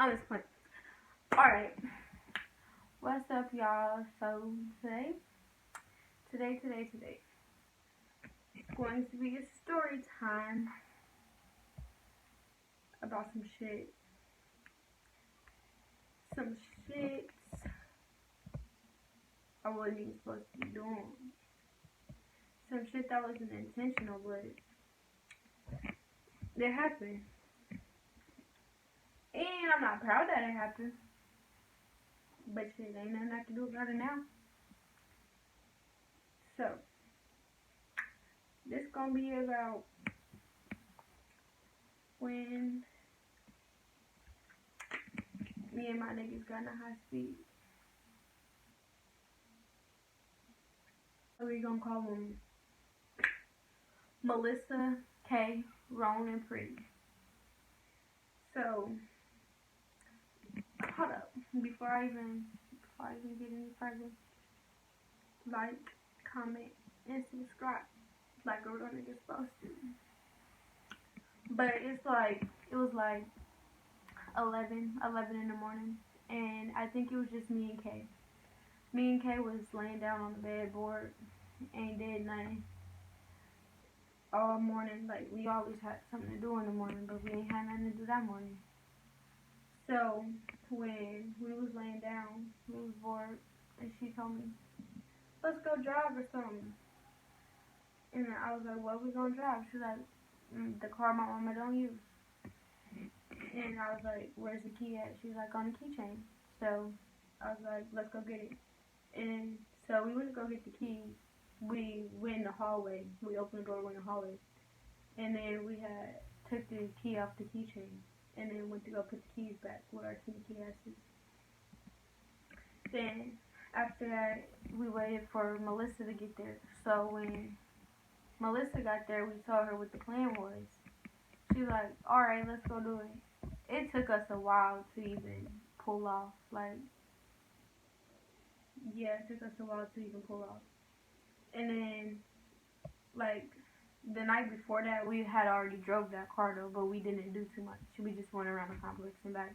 I'm just playing. Alright. What's up, y'all? So, today, it's going to be a story time about some shit. Some shit I wasn't even supposed to be doing. Some shit that wasn't intentional, but it happened. And I'm not proud that it happened. But shit, ain't nothing I can do about it now. So, this gonna be about when me and my niggas got in a high speed. We gonna call them Melissa, K, Ron, and Pretty. So, hold up. Before I even get any further, like, comment, and subscribe like a real nigga supposed to. But it was like 11 in the morning, and I think it was just me and K. Me and K was laying down on the bed bored, ain't did nothing all morning. Like, we always had something to do in the morning, but we ain't had nothing to do that morning. So, when we was laying down, we was bored, and she told me, let's go drive or something. And I was like, what we gonna drive? She was like, the car my mama don't use. And I was like, where's the key at? She was like, on the keychain. So, I was like, let's go get it. And so, we went to go get the keys. We went in the hallway. We opened the door, went in the hallway. And then we had took the key off the keychain. And then went to go put the keys back with our key asses. Then, after that, we waited for Melissa to get there. So, when Melissa got there, we told her what the plan was. She was like, alright, let's go do it. It took us a while to even pull off. Like, yeah, it took us a while to even pull off. And then, like, the night before that, we had already drove that car though, but we didn't do too much. We just went around the complex and back.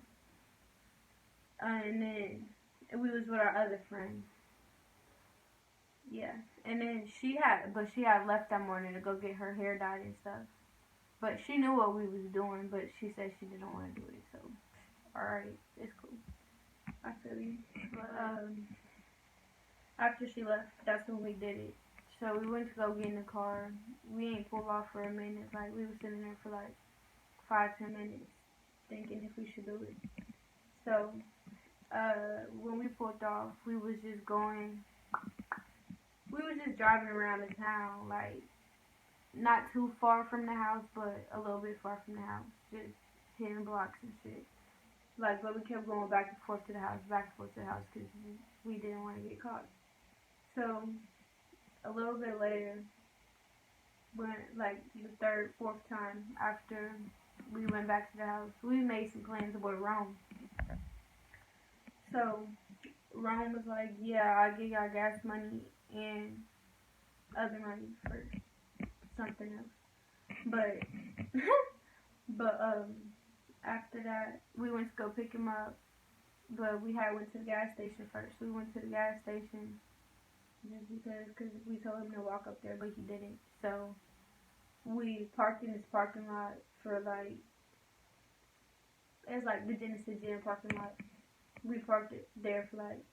And then we was with our other friend. Yeah. And then she had left that morning to go get her hair dyed and stuff. But she knew what we was doing, but she said she didn't want to do it. So, alright, it's cool. I feel you. But after she left, that's when we did it. So we went to go get in the car. We ain't pulled off for a minute. Like, we were sitting there for like 5-10 minutes thinking if we should do it. So, when we pulled off, we was just driving around the town, like, not too far from the house, but a little bit far from the house, just hitting blocks and shit. Like, but we kept going back and forth to the house, because we didn't want to get caught. So, a little bit later, when, like, the third, fourth time after we went back to the house, we made some plans with Rome. So, Rome was like, yeah, I'll give y'all gas money and other money for something else. But, after that, we went to go pick him up, but we went to the gas station first. We went to the gas station just because we told him to walk up there, but he didn't. So, we parked in this parking lot for like, it's like the Genesis Gym parking lot. We parked it there for like,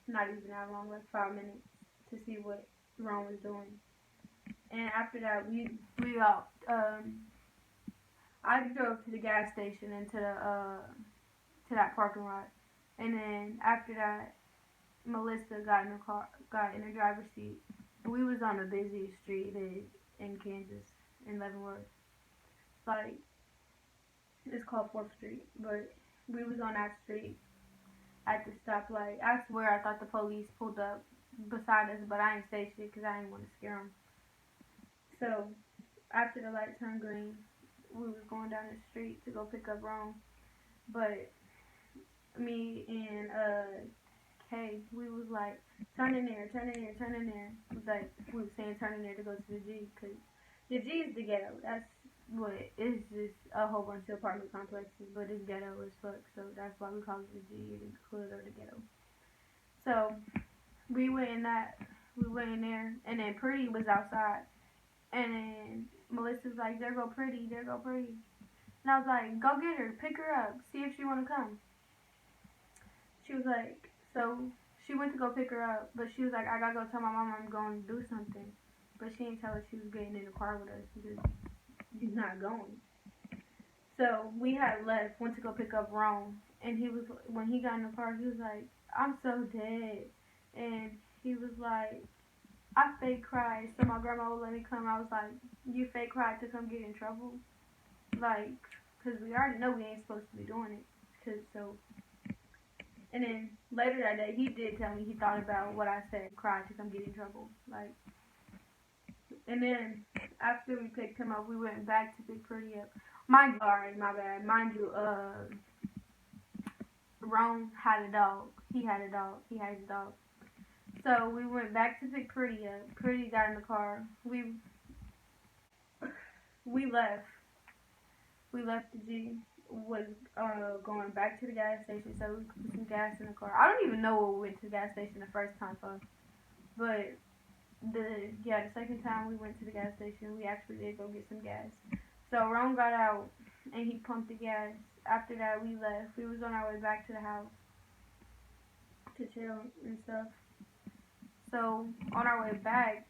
not even that long, like 5 minutes to see what Ron was doing. And after that, I drove to the gas station and to that parking lot. And then after that, Melissa got in the driver's seat. We was on the busiest street in Kansas, in Leavenworth. Like, it's called 4th Street, but we was on that street at the stoplight. I swear I thought the police pulled up beside us, but I ain't say shit because I didn't want to scare them. So, after the light turned green, we was going down the street to go pick up Rome. But me and Kay, we was like, turn in there. It was like, we was saying turn in there to go to the G, because the G is the ghetto. but it's just a whole bunch of apartment complexes, but it's ghetto as fuck, so that's why we call it the G, the hood or the ghetto. So we went in that, we went in there, and then Pretty was outside, and then Melissa's like, there go Pretty, there go Pretty. And I was like, go get her, pick her up, see if she want to come. She was like, so she went to go pick her up, but she was like, I gotta go tell my mom I'm going to do something. But she didn't tell her she was getting in the car with us because she's not going. So we had left, went to go pick up Rome, and he was, when he got in the car, he was like, I'm so dead. And he was like, I fake cried so my grandma would let me come. I was like, you fake cried to come get in trouble? Like, because we already know we ain't supposed to be doing it. Cause so, and then later that day, he did tell me he thought about what I said, cried to come get in trouble. Like, and then after we picked him up, we went back to pick Pretty up. Alright, my bad. Mind you, Rome had a dog. He had a dog. He has a dog. So we went back to pick Pretty up. Pretty got in the car. We left. We left the G. Was going back to the gas station so we could put some gas in the car. I don't even know what we went to the gas station the first time for. But the second time we went to the gas station, we actually did go get some gas. So Rome got out and he pumped the gas. After that we left. We was on our way back to the house to chill and stuff. So on our way back,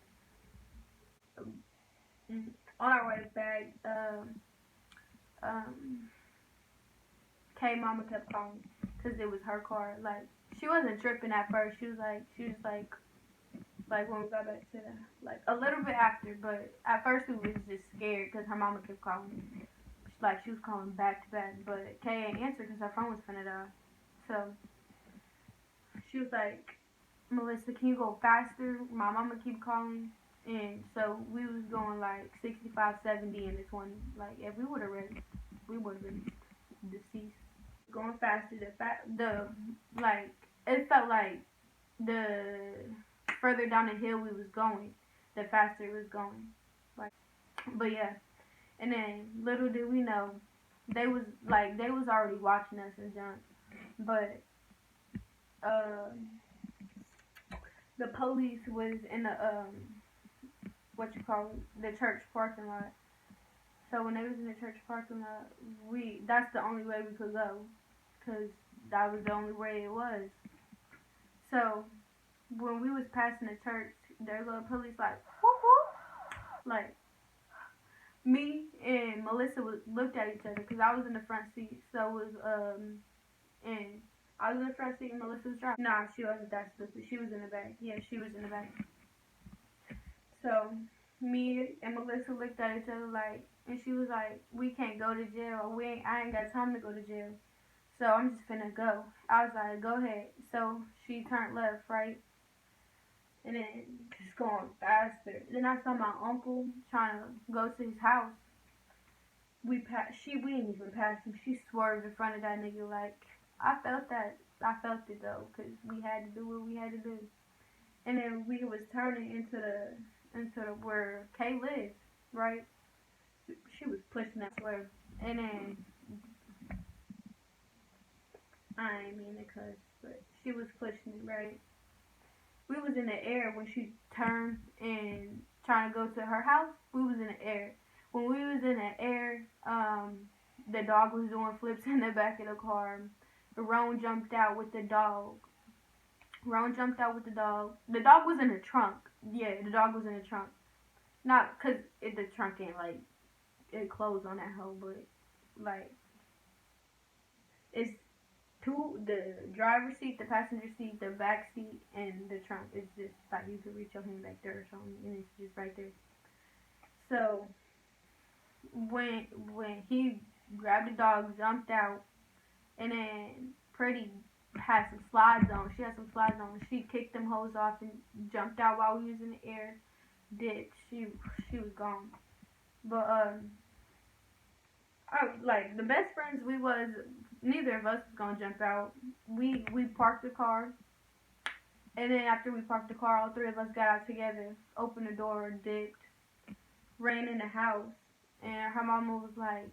Kay mama kept calling because it was her car. Like, she wasn't tripping at first. She was like when we got back to the, like a little bit after, but at first we was just scared because her mama kept calling. Like, she was calling back to back, but Kay ain't answer because her phone was finna die. So she was like, Melissa, can you go faster? My mama keep calling. And so we was going like 65, 70 in the 20. Like, if we would have read, we would have been deceased. Going faster, like, it felt like the further down the hill we was going, the faster it was going. Like, but yeah. And then little did we know, they was already watching us and junk. But the police was in the the church parking lot. So when they was in the church parking lot, that's the only way we could go, cause that was the only way it was. So when we was passing the church, there was a police like, whoop whoop, like. Me and Melissa looked at each other because I was in the front seat. So was and I was in the front seat and Melissa was driving. Nah, she wasn't that stupid. She was in the back. Yeah, she was in the back. So me and Melissa looked at each other like, and she was like, we can't go to jail. I ain't got time to go to jail. So I'm just finna go. I was like, go ahead. So she turned left, right? And then just going faster. Then I saw my uncle trying to go to his house. We didn't even pass him. She swerved in front of that nigga. Like, I felt that. I felt it though, cause we had to do what we had to do. And then we was turning into the where Kay lived, right? She was pushing that swerve, and then I ain't mean to cuss, but she was pushing it, right? We was in the air when she turned and trying to go to her house. We was in the air. When we was in the air, the dog was doing flips in the back of the car. Roan jumped out with the dog. The dog was in the trunk. Yeah, the dog was in the trunk. Not because the trunk ain't like, it closed on that hoe, but like, it's the driver's seat, the passenger seat, the back seat, and the trunk. It's just like you can reach your hand back there or something, and it's just right there. So when he grabbed the dog, jumped out, and then Pretty had some slides on. She had some slides on. She kicked them hoes off and jumped out while we was in the air. Dipped. She was gone. But like the best friends we was, neither of us was gonna jump out. We parked the car, and then after we parked the car, all three of us got out together, opened the door, dipped, ran in the house, And her mama was like,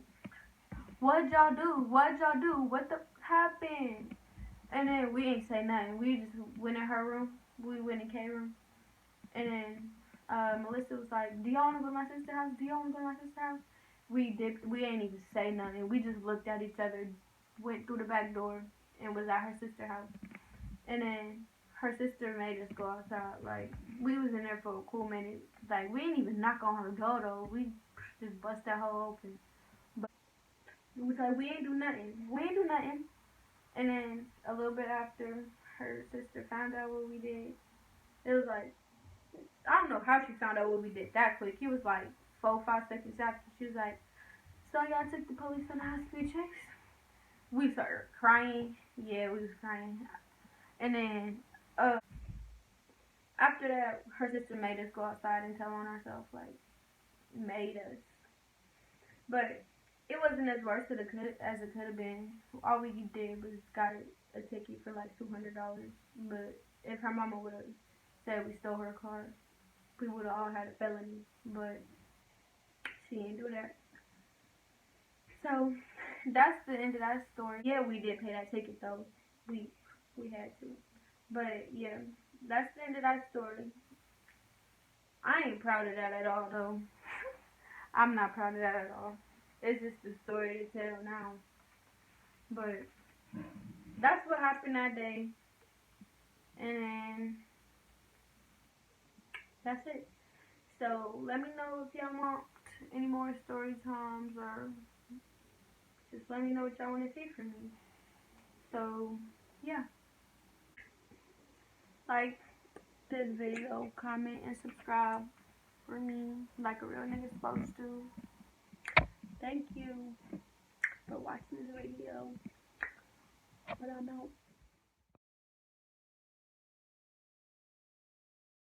"What y'all do? What y'all do? What the happened?" And then we ain't say nothing. We just went in her room. We went in K's room. And then Melissa was like, "Do y'all wanna go to my sister's house? Do y'all wanna go to my sister's house?" We did. We ain't even say nothing. We just looked at each other, went through the back door, and was at her sister's house. And then her sister made us go outside. Like, we was in there for a cool minute. Like, we didn't even knock on her door though. We just bust that hole open. But it was like, we ain't do nothing. We ain't do nothing. And then a little bit after her sister found out what we did, it was like, I don't know how she found out what we did that quick. It was like 4 or 5 seconds after. She was like, "So y'all took the police on the hospital checks?" We started crying. Yeah, we was crying. And then after that, her sister made us go outside and tell on ourselves. Like, made us. But it wasn't as worse as it could have been. All we did was got a ticket for like $200. But if her mama would have said we stole her car, we would have all had a felony. But she didn't do that. So that's the end of that story. Yeah, we did pay that ticket though. We we had to. But yeah, that's the end of that story. I ain't proud of that at all though. I'm not proud of that at all. It's just a story to tell now. But that's what happened that day. And then that's it. So let me know if y'all want any more story times or just let me know what y'all want to see from me. So yeah. Like this video, comment, and subscribe for me like a real nigga supposed to. Thank you for watching this video. But I'm out.